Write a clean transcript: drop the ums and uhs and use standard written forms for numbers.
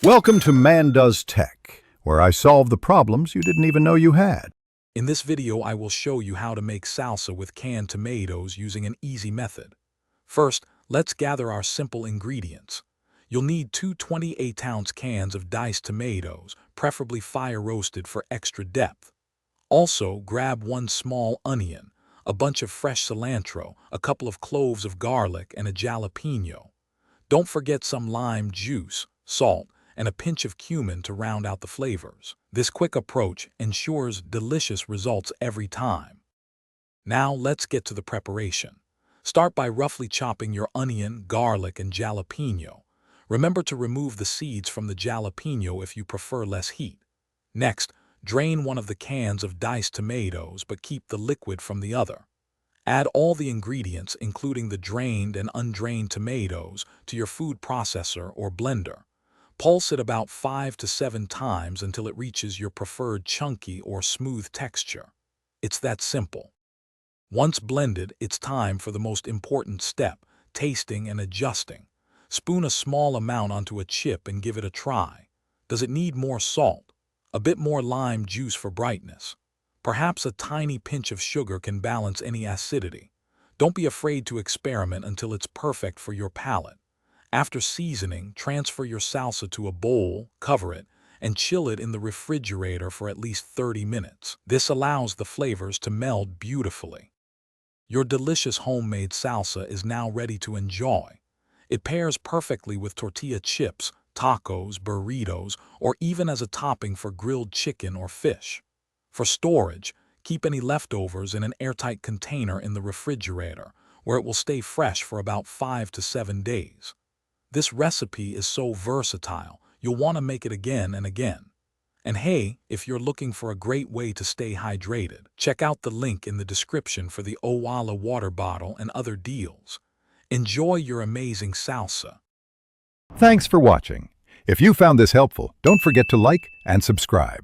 Welcome to Man Does Tech, where I solve the problems you didn't even know you had. In this video, I will show you how to make salsa with canned tomatoes using an easy method. First, let's gather our simple ingredients. You'll need two 28-ounce cans of diced tomatoes, preferably fire-roasted for extra depth. Also, grab one small onion, a bunch of fresh cilantro, a couple of cloves of garlic, and a jalapeno. Don't forget some lime juice, salt, and a pinch of cumin to round out the flavors. This quick approach ensures delicious results every time. Now let's get to the preparation. Start by roughly chopping your onion, garlic, and jalapeno. Remember to remove the seeds from the jalapeno if you prefer less heat. Next, drain one of the cans of diced tomatoes, but keep the liquid from the other. Add all the ingredients, including the drained and undrained tomatoes, to your food processor or blender. Pulse it about 5 to 7 times until it reaches your preferred chunky or smooth texture. It's that simple. Once blended, it's time for the most important step, tasting and adjusting. Spoon a small amount onto a chip and give it a try. Does it need more salt? A bit more lime juice for brightness? Perhaps a tiny pinch of sugar can balance any acidity. Don't be afraid to experiment until it's perfect for your palate. After seasoning, transfer your salsa to a bowl, cover it, and chill it in the refrigerator for at least 30 minutes. This allows the flavors to meld beautifully. Your delicious homemade salsa is now ready to enjoy. It pairs perfectly with tortilla chips, tacos, burritos, or even as a topping for grilled chicken or fish. For storage, keep any leftovers in an airtight container in the refrigerator, where it will stay fresh for about 5 to 7 days. This recipe is so versatile, you'll want to make it again and again. And hey, if you're looking for a great way to stay hydrated, check out the link in the description for the Owala water bottle and other deals. Enjoy your amazing salsa. Thanks for watching. If you found this helpful, don't forget to like and subscribe.